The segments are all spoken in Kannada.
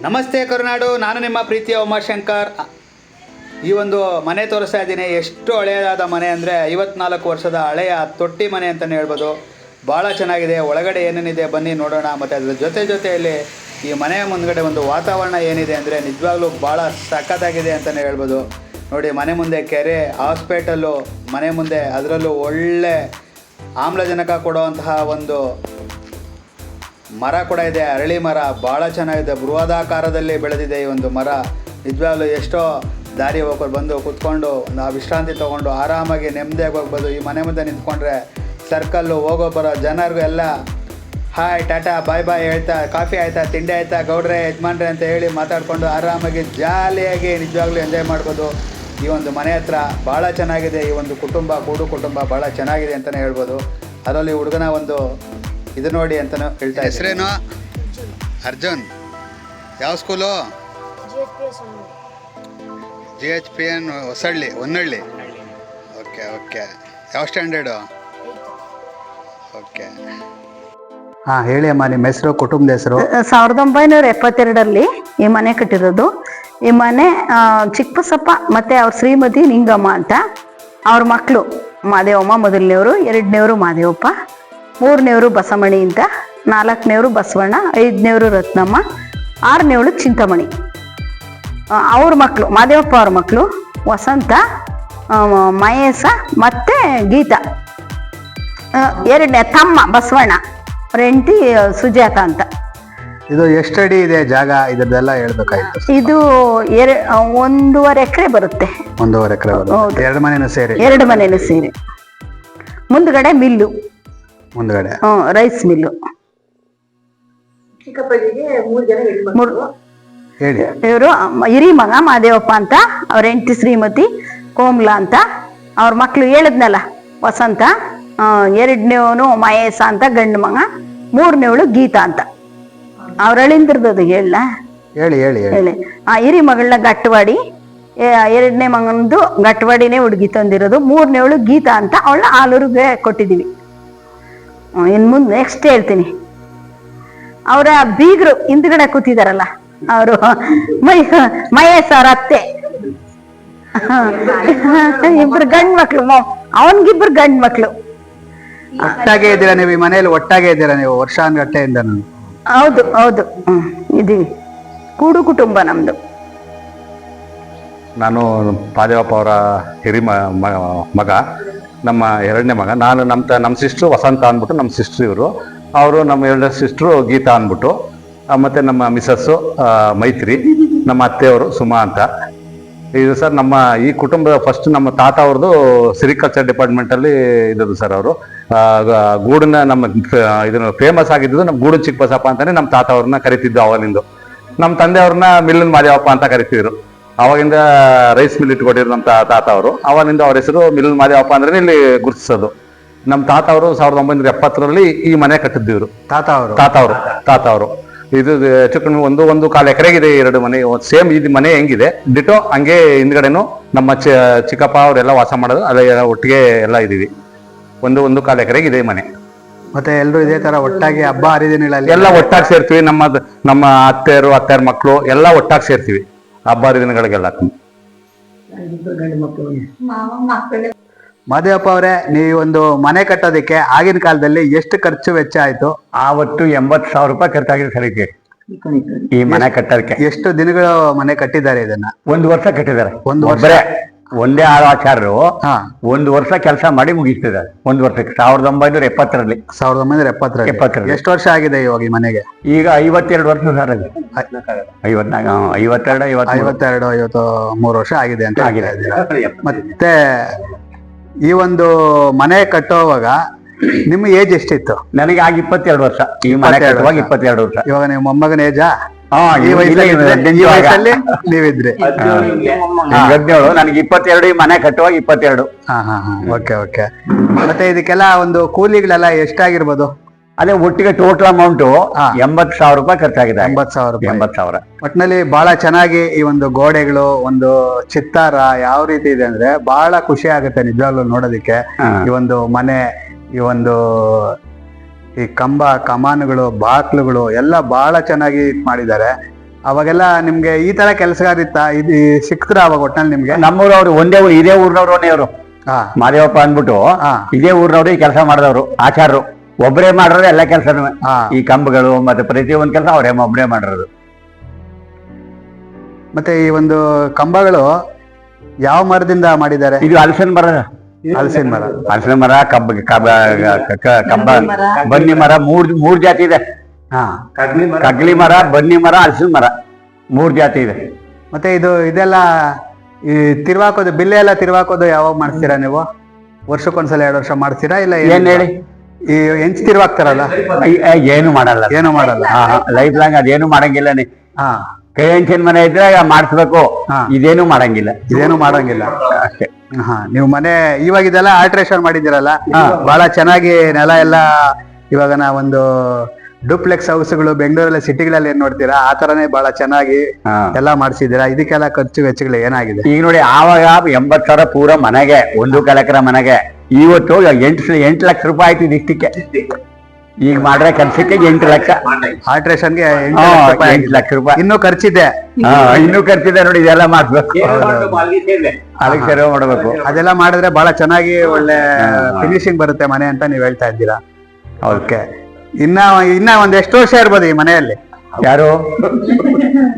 ನಮಸ್ತೆ ಕರುನಾಡು, ನಾನು ನಿಮ್ಮ ಪ್ರೀತಿಯ ಉಮಾಶಂಕರ್. ಈ ಒಂದು ಮನೆ ತೋರಿಸ್ತಾ ಇದ್ದೀನಿ. ಎಷ್ಟು ಹಳೆಯದಾದ ಮನೆ ಅಂದರೆ 54 ವರ್ಷದ ಹಳೆಯ ತೊಟ್ಟಿ ಮನೆ ಅಂತಲೇ ಹೇಳ್ಬೋದು. ಭಾಳ ಚೆನ್ನಾಗಿದೆ. ಒಳಗಡೆ ಏನೇನಿದೆ ಬನ್ನಿ ನೋಡೋಣ. ಮತ್ತು ಅದರ ಜೊತೆಯಲ್ಲಿ ಈ ಮನೆಯ ಮುಂದ್ಗಡೆ ಒಂದು ವಾತಾವರಣ ಏನಿದೆ ಅಂದರೆ ನಿಜವಾಗ್ಲೂ ಭಾಳ ಸಖತ್ತಾಗಿದೆ ಅಂತಲೇ ಹೇಳ್ಬೋದು. ನೋಡಿ, ಮನೆ ಮುಂದೆ ಕೆರೆ, ಹಾಸ್ಪಿಟಲ್ಲು, ಮನೆ ಮುಂದೆ ಅದರಲ್ಲೂ ಒಳ್ಳೆ ಆಮ್ಲಜನಕ ಕೊಡುವಂತಹ ಒಂದು ಮರ ಕೂಡ ಇದೆ. ಅರಳಿ ಮರ ಭಾಳ ಚೆನ್ನಾಗಿದೆ. ಬೃಹದಾಕಾರದಲ್ಲಿ ಬೆಳೆದಿದೆ ಈ ಒಂದು ಮರ. ನಿಜವಾಗ್ಲೂ ಎಷ್ಟೋ ದಾರಿ ಹೋಗೋರು ಬಂದು ಕೂತ್ಕೊಂಡು ಒಂದು ವಿಶ್ರಾಂತಿ ತೊಗೊಂಡು ಆರಾಮಾಗಿ ನೆಮ್ಮದಿಯಾಗಿ ಹೋಗ್ಬೋದು. ಈ ಮನೆ ಮುಂದೆ ನಿಂತ್ಕೊಂಡ್ರೆ ಸರ್ಕಲ್ಲು ಹೋಗೋ ಬರೋ ಜನರಿಗೂ ಎಲ್ಲ ಹಾಯ್ ಟಾಟಾ ಬಾಯ್ ಬಾಯ್ ಹೇಳ್ತಾ, ಕಾಫಿ ಆಯಿತಾ, ತಿಂಡಿ ಆಯಿತಾ, ಗೌಡ್ರೆ, ಯಜಮಾನ್ರೆ ಅಂತ ಹೇಳಿ ಮಾತಾಡಿಕೊಂಡು ಆರಾಮಾಗಿ ಜಾಲಿಯಾಗಿ ನಿಜವಾಗ್ಲೂ ಎಂಜಾಯ್ ಮಾಡ್ಬೋದು. ಈ ಒಂದು ಮನೆ ಹತ್ರ ಭಾಳ ಚೆನ್ನಾಗಿದೆ. ಈ ಒಂದು ಕೂಡು ಕುಟುಂಬ ಭಾಳ ಚೆನ್ನಾಗಿದೆ ಅಂತಲೇ ಹೇಳ್ಬೋದು. ಅದರಲ್ಲಿ ಹುಡುಗನ ಒಂದು ಇದು ನೋಡಿ ಅಂತಲೂ ಹೇಳ್ತಾ. ಹೆಸರೇನು? ಅರ್ಜುನ್. ಯಾವ ಸ್ಕೂಲು? GHPN ಹೊನ್ನಳ್ಳಿ. ಓಕೆ. ಯಾವ ಸ್ಟ್ಯಾಂಡರ್ಡು? ಓಕೆ. ಹಾಂ, ಹೇಳಿ ಅಮ್ಮ, ನಿಮ್ಮ ಹೆಸರು, ಕುಟುಂಬದ ಹೆಸರು? 1972 ಈ ಮನೆ ಕಟ್ಟಿರೋದು. ಈ ಮನೆ ಚಿಕ್ಕಬಸಪ್ಪ ಮತ್ತು ಅವ್ರ ಶ್ರೀಮತಿ ನಿಂಗಮ್ಮ ಅಂತ. ಅವ್ರ ಮಕ್ಕಳು ಮಾದೇವಮ್ಮ ಮೊದಲನೇವರು, ಎರಡನೇವರು ಮಾದೇವಪ್ಪ, ಮೂರನೇವರು ಬಸಮಣಿ ಅಂತ, ನಾಲ್ಕನೇವರು ಬಸವಣ್ಣ, ಐದನೇವರು ರತ್ನಮ್ಮ, ಆರನೇವಳು ಚಿಂತಾಮಣಿ. ಅವ್ರ ಮಕ್ಕಳು ಮಾದೇವಪ್ಪ ಅವ್ರ ಮಕ್ಕಳು ವಸಂತ, ಮಹೇಶ ಮತ್ತು ಗೀತಾ. ಎರಡನೇ ತಮ್ಮ ಬಸವಣ್ಣ, ಅವ್ರ ಹೆಂಡತಿ ಸುಜಾತ ಅಂತ. ಇದು ಎಷ್ಟು ಅಡಿ ಇದೆ ಜಾಗ? ಇದೆಲ್ಲ ಹೇಳ್ಬೇಕಾಯ್ತು. ಇದು 1.5 ಎಕರೆ ಬರುತ್ತೆ. 1.5 ಎಕರೆ ಬರುತ್ತೆ. ಎರಡು ಮನೆಯೂ ಸೇರಿ. ಮುಂದ್ಗಡೆ ಮಿಲ್ಲು, ಮುಂದ್ಗಡೆ ರೈಸ್ ಮಿಲ್ಲು. ಹೇಳಿ. ಇವರು ಹಿರಿ ಮಗ ಮಾದೇವಪ್ಪ ಅಂತ, ಅವ್ರ ಹೆಂಡತಿ ಶ್ರೀಮತಿ ಕೋಮ್ಲಾ ಅಂತ. ಅವ್ರ ಮಕ್ಳು ಹೇಳಿದ್ನಲ್ಲ, ವಸಂತ, ಎರಡನೇವನು ಮಹೇಶ ಅಂತ ಗಂಡು ಮಗ, ಮೂರನೇವಳು ಗೀತಾ ಅಂತ. ಅವ್ರ ಅಳಿಂದಿರ್ದದು ಹೇಳಿ. ಹಿರಿ ಮಗಳನ್ನ ಗಟ್ಟವಾಡಿ, ಎರಡನೇ ಮಗನದು ಗಟ್ಟವಾಡಿನೇ ಹುಡುಗಿ ತಂದಿರೋದು. ಮೂರನೇವಳು ಗೀತಾ ಅಂತ, ಅವಳನ್ನ ಆಲೂರಿಗೆ ಕೊಟ್ಟಿದ್ದೀವಿ. ಇನ್ನು ಮುಂದೆ ನೆಕ್ಸ್ಟ್ ಹೇಳ್ತೀನಿ. ಅವರ ಬೀಗರು ಹಿಂದ್ಗಡೆ ಕೂತಿದಾರಲ್ಲ, ಅವರು ಮಹೇಶ್ ಅವ್ರ ಅತ್ತೆ. ಇಬ್ರು ಗಂಡ್ ಮಕ್ಳು, ಅವನ್ಗಿಬ್ರು ಗಂಡ್ ಮಕ್ಳು. ಒಟ್ಟಾಗೆ ಇದ್ದೀರಾ ನೀವು? ಈ ಮನೆಯಲ್ಲಿ ಒಟ್ಟಾಗೆ ಇದ್ದೀರಾ ನೀವು ವರ್ಷಾನುಗಟ್ಟೆಯಿಂದ? ಹೌದು. ಇದೀವಿ. ಕೂಡು ಕುಟುಂಬ ನಮ್ದು. ನಾನು ಮಾದೇವಪ್ಪ ಅವರ ಹಿರಿ ಮಗ, ನಮ್ಮ ಎರಡನೇ ಮಗ. ನಾನು ನಮ್ಮ ಸಿಸ್ಟ್ರು ವಸಂತ ಅಂದ್ಬಿಟ್ಟು ನಮ್ಮ ಸಿಸ್ಟ್ರು ಇವರು. ಅವರು ನಮ್ಮ ಎರಡನೇ ಸಿಸ್ಟ್ರು ಗೀತಾ ಅಂದ್ಬಿಟ್ಟು, ಮತ್ತು ನಮ್ಮ ಮಿಸಸ್ಸು ಮೈತ್ರಿ, ನಮ್ಮ ಅತ್ತೆಯವರು ಸುಮಾ ಅಂತ. ಇದು ಸರ್ ನಮ್ಮ ಈ ಕುಟುಂಬದ ಫಸ್ಟ್ ನಮ್ಮ ತಾತ ಅವ್ರದ್ದು ಸಿರಿಕಲ್ಚರ್ ಡಿಪಾರ್ಟ್ಮೆಂಟಲ್ಲಿ ಇದ್ದದ್ದು ಸರ್. ಅವರು ಗೂಡನ್ನ ಇದನ್ನು ಫೇಮಸ್ ಆಗಿದ್ದು ನಮ್ಮ ಗೂಡು ಚಿಕ್ಕಬಸಪ್ಪ ಅಂತಾನೆ ನಮ್ಮ ತಾತ ಅವ್ರನ್ನ ಕರಿತಿದ್ದು ಅವಾಗಿಂದು. ನಮ್ಮ ತಂದೆ ಅವ್ರನ್ನ ಮಿಲ್ಲನ್ ಮಾದೇವಪ್ಪ ಅಂತ ಕರಿತಿದ್ರು. ಅವಾಗಿಂದ ರೈಸ್ ಮಿಲ್ ಇಟ್ಕೊಟ್ಟಿದ್ರು ನಮ್ಮ ತಾತ ಅವರು. ಅವಾಗಿಂದ ಅವ್ರ ಹೆಸರು ಮಿಲ್ಲನ್ ಮಾದೇವಪ್ಪ ಅಂದ್ರೆ ಇಲ್ಲಿ ಗುರುತಿಸೋದು. ನಮ್ಮ ತಾತ ಅವರು 1970ರಲ್ಲಿ ಈ ಮನೆ ಕಟ್ಟಿದ್ದಿವ್ರು. ತಾತ ಅವರು ಇದು ಹೆಚ್ಚು 1.25 ಎಕರೆಗಿದೆ. 2 ಮನೆ ಸೇಮ್. ಇದು ಮನೆ ಹೆಂಗಿದೆ ಡಿಟೋ ಹಂಗೆ ಹಿಂದ್ಗಡೆನು ನಮ್ಮ ಚಿಕ್ಕಪ್ಪ ಅವರೆಲ್ಲ ವಾಸ ಮಾಡೋದು, ಅದೇ ಒಟ್ಟಿಗೆ ಎಲ್ಲ ಇದೀವಿ. 1.25 ಎಕರೆಗಿದೆ ಮನೆ. ಮತ್ತೆ ಎಲ್ಲರೂ ಇದೇ ತರ ಒಟ್ಟಾಗಿ ಹಬ್ಬ ಹರಿದಿನಗಳಲ್ಲಿ ಎಲ್ಲ ಒಟ್ಟಾಗಿ ಸೇರ್ತೀವಿ. ನಮ್ಮ ಅತ್ತೆಯರ ಮಕ್ಕಳು ಎಲ್ಲ ಒಟ್ಟಾಗಿ ಸೇರ್ತೀವಿ ಹಬ್ಬ ಹರಿದಿನಗಳಿಗೆಲ್ಲ. ಮಾದೇವಪ್ಪ ಅವರೇ, ನೀವು ಒಂದು ಮನೆ ಕಟ್ಟೋದಕ್ಕೆ ಆಗಿನ ಕಾಲದಲ್ಲಿ ಎಷ್ಟು ಖರ್ಚು ವೆಚ್ಚ ಆಯ್ತು? ಆವತ್ತು 80,000 ರೂಪಾಯಿ ಖರ್ಚಾಗಿದೆ ಸರಿಗೆ ಈ ಮನೆ ಕಟ್ಟೋದಕ್ಕೆ. ಎಷ್ಟು ದಿನಗಳು ಮನೆ ಕಟ್ಟಿದ್ದಾರೆ ಇದನ್ನ? 1 ವರ್ಷ ಕಟ್ಟಿದ್ದಾರೆ. 1 ವರ್ಷ ಒಂದೇ ಆಚಾರ್ಯರು 1 ವರ್ಷ ಕೆಲಸ ಮಾಡಿ ಮುಗಿಸ್ತಿದ್ದಾರೆ. 1 ವರ್ಷಕ್ಕೆ 1970ರಲ್ಲಿ. 1970ರಲ್ಲಿ. ಎಷ್ಟು ವರ್ಷ ಆಗಿದೆ ಇವಾಗ ಈ ಮನೆಗೆ? ಈಗ 52 ವರ್ಷ ಸರ್. ಅದು 53 ವರ್ಷ ಆಗಿದೆ ಅಂತ ಆಗಿದೆ. ಮತ್ತೆ ಈ ಒಂದು ಮನೆ ಕಟ್ಟೋವಾಗ ನಿಮ್ಮ ಏಜ್ ಎಷ್ಟಿತ್ತು? ನನಗೆ ಆಗ 22 ವರ್ಷ. ಈ ಮನೆ ಕಟ್ಟುವಾಗ 22 ವರ್ಷ. ಇವಾಗ ನಿಮ್ಮ ಮೊಮ್ಮಗನ ಏಜಾ? ಈ ವಯಸ್ಸಲ್ಲಿ ನೀವಿದ್ರಿ? 17. ನನಗೆ 22. ಈ ಮನೆ ಕಟ್ಟುವಾಗ 22. ಓಕೆ. ಮತ್ತೆ ಇದಕ್ಕೆಲ್ಲ ಒಂದು ಕೂಲಿಗಳೆಲ್ಲ ಎಷ್ಟಾಗಿರ್ಬೋದು? ಅದೇ ಒಟ್ಟಿಗೆ ಟೋಟಲ್ ಅಮೌಂಟ್ 80,000 ರೂಪಾಯಿ ಖರ್ಚಾಗಿದೆ. 80,000. ಒಟ್ಟಿನಲ್ಲಿ ಬಹಳ ಚೆನ್ನಾಗಿ ಈ ಒಂದು ಗೋಡೆಗಳು, ಒಂದು ಚಿತ್ತಾರ ಯಾವ ರೀತಿ ಇದೆ ಅಂದ್ರೆ ಬಹಳ ಖುಷಿ ಆಗುತ್ತೆ ನಿಜವಾಗ್ಲೂ ನೋಡೋದಿಕ್ಕೆ. ಈ ಒಂದು ಮನೆ, ಈ ಒಂದು ಈ ಕಂಬ ಕಮಾನುಗಳು ಬಾಕ್ಲುಗಳು ಎಲ್ಲ ಬಹಳ ಚೆನ್ನಾಗಿ ಮಾಡಿದ್ದಾರೆ. ಅವಾಗೆಲ್ಲ ನಿಮ್ಗೆ ಈ ತರ ಕೆಲಸಗಾರ ಇದು ಸಿಕ್ತರ ಅವಾಗ ಒಟ್ನಲ್ಲಿ ನಿಮ್ಗೆ? ನಮ್ಮೂರವ್ರು ಇದೇ ಊರಿನವ್ರೇ ಅವರು ಹಾ ಮಾದೇವಪ್ಪ ಅಂದ್ಬಿಟ್ಟು ಹಾ. ಇದೇ ಊರಿನವ್ರು ಈ ಕೆಲಸ ಮಾಡಿದವರು ಆಚಾರ್ರು. ಒಬ್ಬರೇ ಮಾಡಿರೋದು ಎಲ್ಲ ಕೆಲಸನೂ. ಹಾ. ಈ ಕಂಬಗಳು ಮತ್ತೆ ಪ್ರತಿಯೊಂದು ಕೆಲಸ ಅವರೇ ಒಬ್ಬರೇ ಮಾಡಿರೋದು. ಮತ್ತೆ ಈ ಒಂದು ಕಂಬಗಳು ಯಾವ ಮರದಿಂದ ಮಾಡಿದ್ದಾರೆ? ಇದು ಹಲಸಿನ ಮರ. ಹಲಸಿನ ಮರ. ಹಲಸಿನ ಮರ, ಕಬ್ಬ ಬನ್ನಿ ಮರ, ಮೂರ್ ಜಾತಿ ಇದೆ. ಹಾ ಕಗ್ಲಿ ಮರ, ಬನ್ನಿ ಮರ, ಹಲಸಿನ ಮರ, 3 ಜಾತಿ ಇದೆ. ಮತ್ತೆ ಇದೆಲ್ಲ ಈ ತಿರ್ವಾಕೋದು, ಬಿಲ್ಲೆ ಎಲ್ಲ ತಿರ್ವಾಕೋದು ಯಾವಾಗ ಮಾಡಿಸ್ತೀರಾ ನೀವು? ವರ್ಷಕ್ಕೊಂದ್ಸಲ 2 ವರ್ಷ ಮಾಡ್ತೀರಾ ಇಲ್ಲ ಏನ್ ಹೇಳಿ? ಈ ಹೆಂಚ್ ತಿರ್ವಾಕ್ತಾರಲ್ಲ ಏನು ಮಾಡಲ್ಲ, ಏನು ಮಾಡಲ್ಲ. ಲೈಫ್ ಲಾಂಗ್ ಅದೇನು ಮಾಡಂಗಿಲ್ಲ. ನೀ ಹಾ ಕೈ ಹೆಂಚಿನ ಮನೆ ಇದ್ರೆ ಮಾಡಿಸ್ಬೇಕು. ಹಾ. ಇದೇನು ಮಾಡಂಗಿಲ್ಲ. ಇದೇನು ಮಾಡಂಗಿಲ್ಲ ಅಷ್ಟೇ. ಹಾ ನೀವು ಮನೆ ಇವಾಗ ಇದೆಲ್ಲ ಆಲ್ಟ್ರೇಷನ್ ಮಾಡಿದಿರಲ್ಲ, ಬಹಳ ಚೆನ್ನಾಗಿ ನೆಲ ಎಲ್ಲ ಇವಾಗ ಒಂದು ಡೂಪ್ಲೆಕ್ಸ್ ಹೌಸ್ಗಳು ಬೆಂಗಳೂರಲ್ಲಿ ಸಿಟಿಗಳಲ್ಲಿ ಏನ್ ನೋಡ್ತೀರಾ ಆ ತರನೇ ಬಹಳ ಚೆನ್ನಾಗಿ ಹಾ. ಎಲ್ಲ ಮಾಡಿಸಿದೀರಾ. ಇದಕ್ಕೆಲ್ಲ ಖರ್ಚು ವೆಚ್ಚಗಳು ಏನಾಗಿದೆ? ಈಗ ನೋಡಿ, ಆವಾಗ 80,000 ಪೂರ ಮನೆಗೆ, 1 ಎಕರೆ ಮನೆಗೆ. ಇವತ್ತು 8 ಲಕ್ಷ ರೂಪಾಯಿ ಆಯ್ತು ಇದಿಷ್ಟಕ್ಕೆ. ಈಗ ಮಾಡ್ರೆ ಕೆಲ್ಸಕ್ಕೆ 8 ಲಕ್ಷ. ಆಲ್ಟ್ರೇಷನ್ಗೆ 8 ಲಕ್ಷ ರೂಪಾಯಿ ಇನ್ನೂ ಖರ್ಚಿದೆ. ಇನ್ನೂ ಖರ್ಚಿದೆ ನೋಡಿ. ಇದೆಲ್ಲ ಮಾಡ್ಬೇಕು, ಅದಕ್ಕೆ ಸೇವೆ ಮಾಡ್ಬೇಕು. ಅದೆಲ್ಲ ಮಾಡಿದ್ರೆ ಬಹಳ ಚೆನ್ನಾಗಿ ಒಳ್ಳೆ ಫಿನಿಶಿಂಗ್ ಬರುತ್ತೆ ಮನೆ ಅಂತ ನೀವ್ ಹೇಳ್ತಾ ಇದ್ದೀರಾ. ಓಕೆ, ಇನ್ನ ಒಂದ್ ಎಷ್ಟು ವರ್ಷ ಇರ್ಬೋದು ಈ ಮನೆಯಲ್ಲಿ? ಯಾರು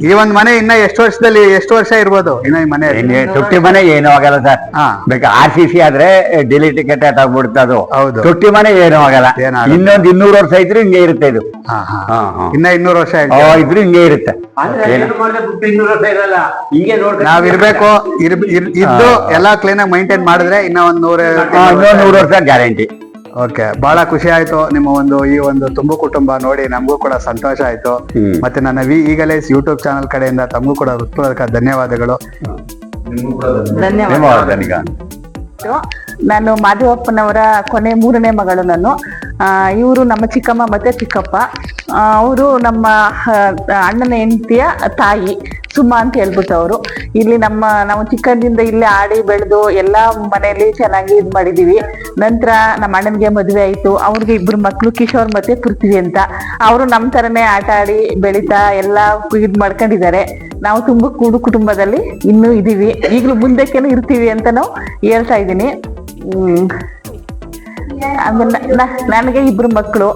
ಈ ಒಂದ್ ಮನೆ ಇನ್ನ ಎಷ್ಟು ವರ್ಷ ಇರ್ಬೋದು ಇನ್ನ ಈ ಮನೆಯಲ್ಲಿ? ತೊಟ್ಟಿ ಮನೆ ಏನೂ ಆಗಲ್ಲ ಸರ್. ಹಾ. ಬೇಕಾ RCC ಆದ್ರೆ ಡೆಲಿ ಟಿಕೆಟ್ ಆಗ್ಬಿಡುತ್ತೆ ಅದು. ಹೌದು. ತೊಟ್ಟಿ ಮನೆ ಏನೂ ಆಗಲ್ಲ. ಏನಾಗಲ್ಲ. ಇನ್ನೊಂದ್ 200 ವರ್ಷ ಇದ್ರೆ ಹಿಂಗೆ ಇರುತ್ತೆ ಇದು. ಇನ್ನ 200 ವರ್ಷ ಇದ್ರೆ ಹಿಂಗೆ ಇರುತ್ತೆ. ನಾವಿರ್ಬೇಕು, ಇದ್ದು ಎಲ್ಲಾ ಕ್ಲೀನ್ ಆಗಿ ಮೈಂಟೈನ್ ಮಾಡಿದ್ರೆ ಇನ್ನ ಒಂದ್ 100 ವರ್ಷ ಗ್ಯಾರಂಟಿ. ಓಕೆ, ಬಹಳ ಖುಷಿ ಆಯ್ತು ನಿಮ್ಮ ಈ ಒಂದು ತುಂಬು ಕುಟುಂಬ ನೋಡಿ. ನಮಗೂ ಕೂಡ ಸಂತೋಷ ಆಯ್ತು. ಮತ್ತೆ ನನ್ನ ಈಗಲೇ ಯೂಟ್ಯೂಬ್ ಚಾನಲ್ ಕಡೆಯಿಂದ ತಮಗೂ ಕೂಡ ಹೃತ್ಪೂರ್ವಕ ಧನ್ಯವಾದಗಳು. ಧನ್ಯವಾದ. ನಾನು ಮಾದೇವಪ್ಪನವರ ಕೊನೆ 3ನೇ ಮಗಳು ನಾನು. ಇವರು ನಮ್ಮ ಚಿಕ್ಕಮ್ಮ ಮತ್ತೆ ಚಿಕ್ಕಪ್ಪ. ಅವರು ನಮ್ಮ ಅಣ್ಣನ ಹೆಂಡತಿಯ ತಾಯಿ ಸುಮ್ಮ ಅಂತ ಹೇಳ್ಬಿಟ್ಟು ಅವರು. ಇಲ್ಲಿ ನಾವು ಚಿಕ್ಕಂದಿಂದ ಇಲ್ಲೇ ಆಡಿ ಬೆಳೆದು ಎಲ್ಲಾ ಮನೆಯಲ್ಲಿ ಚೆನ್ನಾಗಿ ಇದ್ ಮಾಡಿದೀವಿ. ನಂತರ ನಮ್ಮ ಅಣ್ಣನಿಗೆ ಮದುವೆ ಆಯ್ತು. ಅವ್ರಿಗೆ 2 ಮಕ್ಳು, ಕಿಶೋರ್ ಮತ್ತೆ ಪೃಥ್ವಿ ಅಂತ. ಅವರು ನಮ್ ತರನೇ ಆಟ ಆಡಿ ಬೆಳೀತಾ ಎಲ್ಲಾ ಇದ್ ಮಾಡ್ಕೊಂಡಿದ್ದಾರೆ. ನಾವು ತುಂಬಾ ಕೂಡು ಕುಟುಂಬದಲ್ಲಿ ಇನ್ನೂ ಇದೀವಿ. ಈಗಲೂ ಮುಂದಕ್ಕೇನು ಇರ್ತೀವಿ ಅಂತ ನಾವು ಹೇಳ್ತಾ ಇದ್ದೀನಿ. ಆಮೇಲೆ ನನಗೆ 2 ಮಕ್ಕಳು,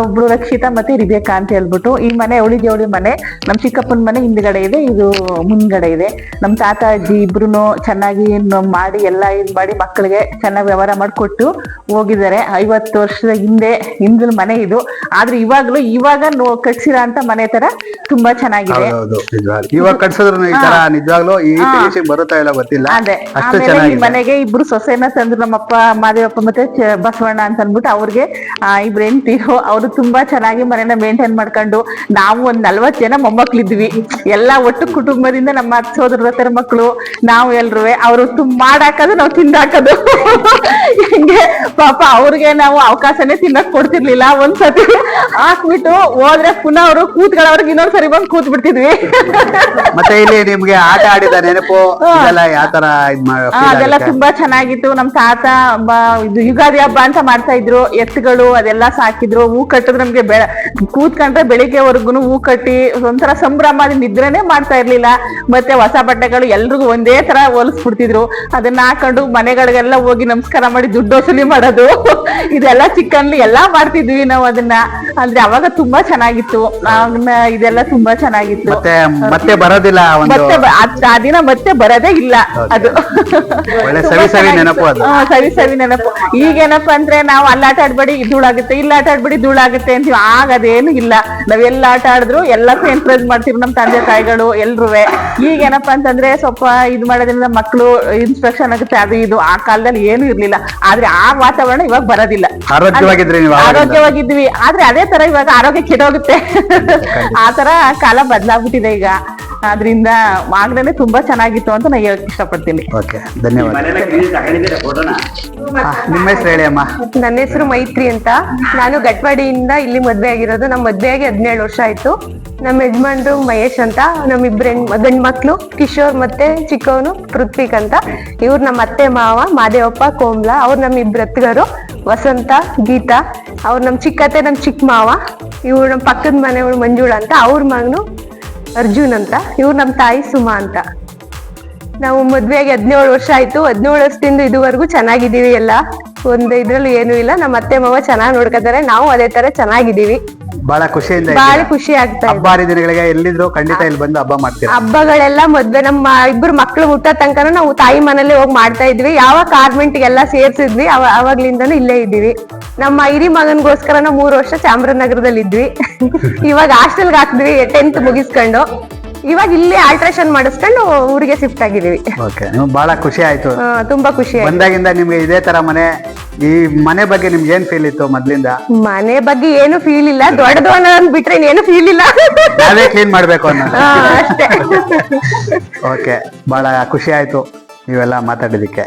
ಒಬ್ಳು ರಕ್ಷಿತಾ ಮತ್ತೆ ರಿಬೇಕಾ ಅಂತ ಹೇಳ್ಬಿಟ್ಟು. ಈ ಮನೆ ಅವಳಿ ಜವಳಿ ಮನೆ. ನಮ್ ಚಿಕ್ಕಪ್ಪನ ಮನೆ ಹಿಂದ್ಗಡೆ ಇದೆ, ಇದು ಮುಂದ್ಗಡೆ ಇದೆ. ನಮ್ ತಾತ ಅಜ್ಜಿ ಇಬ್ರು ಚೆನ್ನಾಗಿ ಮಾಡಿ ಎಲ್ಲಾ ಇದ್ ಮಾಡಿ ಮಕ್ಕಳಿಗೆ ಚೆನ್ನಾಗಿ ವ್ಯವಹಾರ ಮಾಡಿಕೊಟ್ಟು ಹೋಗಿದ್ದಾರೆ. 50 ವರ್ಷದ ಹಿಂದಿನ ಮನೆ ಇದು. ಆದ್ರೆ ಇವಾಗ ಕಟ್ಸಿರೋ ಅಂತ ಮನೆ ತರ ತುಂಬಾ ಚೆನ್ನಾಗಿದೆ. ಇವಾಗ ಕಟ್ಸಿದ್ರು ಈ ತರ ನಿಜವಾಗ್ಲೂ ಈ ಫಿನಿಶಿಂಗ್ ಬರುತ್ತಾ ಇಲ್ಲ ಗೊತ್ತಿಲ್ಲ. ಅದೇ ಅಷ್ಟು ಆಮೇಲೆ ಈ ಚೆನ್ನಾಗಿದೆ. ಮನೆಗೆ 2 ಸೊಸೆನ ತಂದ್ರು, ನಮ್ಮಪ್ಪ ಮಾದೇವಪ್ಪ ಮತ್ತೆ ಬಸವಣ್ಣ ಅಂತ ಅಂದ್ಬಿಟ್ಟು. ಅವ್ರಿಗೆ 2 ಹೆಂಡ್ತಿರು. ಅವರು ತುಂಬಾ ಚೆನ್ನಾಗಿ ಮನೆನ ಮೇಂಟೈನ್ ಮಾಡ್ಕೊಂಡು, ನಾವು ಒಂದ್ 40 ಜನ ಮೊಮ್ಮಕ್ಳಿದ್ವಿ. ಎಲ್ಲಾ ಒಟ್ಟು ಕುಟುಂಬದಿಂದ ನಮ್ಮ ಸೋದರ ತರ ಮಕ್ಕಳು ನಾವು ಎಲ್ರು. ಅವರು ಮಾಡಾಕೋದು, ನಾವು ತಿಂದಾಕೋದು. ಹಿಂಗೆ ಪಾಪ ಅವ್ರಿಗೆ ನಾವು ಅವಕಾಶನೇ ತಿನ್ನಕ್ ಕೊಡ್ತಿರ್ಲಿಲ್ಲ. ಒಂದ್ಸತಿ ಹಾಕ್ಬಿಟ್ಟು ಹೋದ್ರೆ ಪುನಃ ಅವರು ಕೂತ್ಕೊಳ್ಳೋರ್ಗೆ ಇನ್ನೊಂದ್ಸರಿ ಬಂದು ಕೂತ್ ಬಿಡ್ತಿದ್ವಿ. ಮತ್ತೆ ಇಲ್ಲಿ ನಿಮ್ಗೆ ಆಟ ಆಡಿದ ನೆನಪು ಇದೆಲ್ಲ ಯಾವ ತರ ಅದೆಲ್ಲ ತುಂಬಾ ಚೆನ್ನಾಗಿತ್ತು. ನಮ್ ತಾತ ಇದು ಯುಗಾದಿ ಹಬ್ಬ ಅಂತ ಮಾಡ್ತಾ ಇದ್ರು. ಎತ್ತುಗಳು ಅದೆಲ್ಲ ಸಾಕಿದ್ರು. ಹೂ ಕಟ್ಟಿದ್ರು. ನಮ್ಗೆ ಕೂತ್ಕೊಂಡ್ರೆ ಬೆಳಿಗ್ಗೆವರೆಗೂ ಹೂ ಕಟ್ಟಿ ಒಂಥರ ಸಂಭ್ರಮ. ನಿದ್ರೆನೆ ಮಾಡ್ತಾ ಇರ್ಲಿಲ್ಲ. ಮತ್ತೆ ಹೊಸ ಬಟ್ಟೆಗಳು ಎಲ್ರಿಗೂ ಒಂದೇ ತರ ಹೊಲಿಸ್ಬಿಡ್ತಿದ್ರು. ಅದನ್ನ ಹಾಕೊಂಡು ಮನೆಗಳಿಗೆಲ್ಲ ಹೋಗಿ ನಮಸ್ಕಾರ ಮಾಡಿ ದುಡ್ಡು ವಸೂಲಿ ಮಾಡೋದು, ಇದೆಲ್ಲ ಚಿಕ್ಕನ್ಲಿ ಎಲ್ಲಾ ಮಾಡ್ತಿದ್ವಿ ನಾವು ಅದನ್ನ. ಅಂದ್ರೆ ಅವಾಗ ತುಂಬಾ ಚೆನ್ನಾಗಿತ್ತು. ಇದೆಲ್ಲ ತುಂಬಾ ಚೆನ್ನಾಗಿತ್ತು. ಮತ್ತೆ ಬರೋದಿಲ್ಲ ಆ ದಿನ ಮತ್ತೆ ಬರೋದೇ ಇಲ್ಲ. ಅದು ಸವಿ ನೆನಪು. ಅದು ಸವಿ ನೆನಪು. ಈಗೇನಪ್ಪ ಅಂದ್ರೆ ನಾವು ಅಲ್ಲಾಟ ಆಡ್ಬೇಡಿ ಧೂಳಾಗುತ್ತೆ, ಇಲ್ಲ ಆಟ ಆಡ್ಬೇಡಿ ಧೂಳಾಗುತ್ತೆ ಅಂತೀವಿ. ಆಗದೇನು ಇಲ್ಲ. ನಾವೆಲ್ಲ ಆಟ ಆಡಿದ್ರು ಎಲ್ಲಕ್ಕೂ ಎನ್ಕರೇಜ್ ಮಾಡ್ತೀವಿ ನಮ್ ತಂದೆ ತಾಯಿಗಳು ಎಲ್ರೂ. ಈಗೇನಪ್ಪಾ ಅಂತಂದ್ರೆ ಸ್ವಲ್ಪ ಇದ್ ಮಾಡೋದ್ರಿಂದ ಮಕ್ಕಳು ಇನ್ಸ್ಟ್ರಕ್ಷನ್ ಆಗುತ್ತೆ, ಅದು ಇದು. ಆ ಕಾಲದಲ್ಲಿ ಏನು ಇರ್ಲಿಲ್ಲ. ಆದ್ರೆ ಆ ವಾತಾವರಣ ಇವಾಗ ಬರೋದಿಲ್ಲ. ಆರೋಗ್ಯವಾಗಿದ್ವಿ. ಆದ್ರೆ ಅದೇ ತರ ಇವಾಗ ಆರೋಗ್ಯ ಕೆಟ್ಟೋಗುತ್ತೆ. ಆ ತರ ಕಾಲ ಬದಲಾಗ್ಬಿಟ್ಟಿದೆ ಈಗ. ಆದ್ರಿಂದ ಆಗ್ಲೇನೆ ತುಂಬಾ ಚೆನ್ನಾಗಿತ್ತು ಅಂತ ನಾ ಹೇಳಕ್ ಇಷ್ಟಪಡ್ತೀನಿ. ಓಕೆ, ಧನ್ಯವಾದ. ನಿಮ್ಮ ಹೆಸರು ಹೇಳಿ ಅಮ್ಮ. ನನ್ನ ಹೆಸರು ಮೈತ್ರಿ ಅಂತ. ನಾನು ಗಟ್ವಾಡಿಯಿಂದ ಇಲ್ಲಿ ಮದ್ವೆ ಆಗಿರೋದು. ನಮ್ಮ ಮದ್ವೆಯಾಗಿ 17 ವರ್ಷ ಆಯ್ತು. ನಮ್ಮ ಯಜಮಾನ್ರು ಮಹೇಶ್ ಅಂತ. ನಮ್ಮಿಬ್ರು ಗಂಡ್ ಮಕ್ಳು ಕಿಶೋರ್ ಮತ್ತೆ ಚಿಕ್ಕವನು ಪೃಥ್ವಿಕ್ ಅಂತ. ಇವ್ರು ನಮ್ಮ ಅತ್ತೆ ಮಾವ ಮಾದೇವಪ್ಪ ಕೋಮ್ಲಾ. ಅವ್ರು ನಮ್ಮ ಇಬ್ರು ಅತ್ತಿಗರು ವಸಂತ ಗೀತಾ. ಅವ್ರು ನಮ್ ಚಿಕ್ಕತ್ತೆ, ನಮ್ ಚಿಕ್ಕ ಮಾವ. ಇವ್ರು ನಮ್ಮ ಪಕ್ಕದ ಮನೆಯವಳು ಮಂಜುಳ ಅಂತ. ಅವ್ರ ಮಗನು ಅರ್ಜುನ್ ಅಂತ. ಇವ್ರು ನಮ್ಮ ತಾಯಿ ಸುಮಾ ಅಂತ. ನಾವು ಮದ್ವೆಗೆ 17 ವರ್ಷ ಆಯ್ತು. 17 ವರ್ಷದಿಂದ ಇದುವರೆಗೂ ಚೆನ್ನಾಗಿದ್ದೀವಿ. ಎಲ್ಲ ಒಂದು ಇದ್ರಲ್ಲಿ ಏನು ಇಲ್ಲ. ನಮ್ಮ ಅತ್ತೆ ಮಾವ ಚೆನ್ನಾಗಿ ನೋಡ್ಕೊತಾರೆ, ನಾವು ಅದೇ ತರ ಚೆನ್ನಾಗಿದ್ದೀವಿ. ಬಹಳ ಖುಷಿಯಿಂದ ಬಹಳ ಇದ್ದೀರಾ? ಖುಷಿ ಆಗ್ತಾ ಇದೆ. ಹಬ್ಬ ಹರಿದಿನಗಳಿಗೆ ಎಲ್ಲಿದ್ರು ಖಂಡಿತ ಇಲ್ಲಿ ಬಂದು ಹಬ್ಬ ಮಾಡ್ತೀರಾ? ಹಬ್ಬಗಳೆಲ್ಲ ಮದ್ವೆ ನಮ್ಮ ಇಬ್ರು ಮಕ್ಳು ಹುಟ್ಟೋ ತನಕನೂ ನಾವು ತಾಯಿ ಮನೇಲಿ ಹೋಗಿ ಮಾಡ್ತಾ ಇದ್ವಿ. ಯಾವ ಕಾರ್ಮೆಂಟ್ಗೆಲ್ಲ ಸೇರ್ಸಿದ್ವಿ ಅವಾಗ್ಲಿಂದನೂ ಇಲ್ಲೇ ಇದ್ದೀವಿ. ನಮ್ಮ ಹಿರಿ ಮಗನ್ಗೋಸ್ಕರ ನಾವು 3 ವರ್ಷ ಚಾಮರಾಜನಗರದಲ್ಲಿ ಇದ್ವಿ. ಇವಾಗ ಹಾಸ್ಟೆಲ್ಗೆ ಹಾಕಿದ್ವಿ 10th ಮುಗಿಸ್ಕೊಂಡು. ಇವಾಗ ಇಲ್ಲೇ ಆಲ್ಟ್ರೇಷನ್ ಮಾಡಿಸ್ಕೊಂಡು ಊರಿಗೆ ಶಿಫ್ಟ್ ಆಗಿದೀವಿ. ಓಕೆ, ನಿಮ್ಗೆ ಬಹಳ ಖುಷಿ ಆಯ್ತು ತುಂಬಾ ಖುಷಿ ಆಯ್ತು. ಬಂದಾಗಿಂದ ನಿಮ್ಗೆ ಇದೇ ತರ ಮನೆ, ಈ ಮನೆ ಬಗ್ಗೆ ನಿಮ್ಗೆ ಏನ್ ಫೀಲ್ ಇತ್ತು ಮೊದ್ಲಿಂದ? ಮನೆ ಬಗ್ಗೆ ಏನು ಫೀಲ್ ಇಲ್ಲ, ದೊಡ್ಡದು ಅನ್ನೋದ್ ಬಿಟ್ರೆ ಇನ್ನೇನು ಫೀಲ್ ಇಲ್ಲ. ನಾವೇ ಕ್ಲೀನ್ ಮಾಡ್ಬೇಕು ಅನ್ನೋ. ಅಷ್ಟೇ. ಓಕೆ, ಬಹಳ ಖುಷಿ ಆಯ್ತು ನೀವೆಲ್ಲ ಮಾತಾಡಿದಕ್ಕೆ.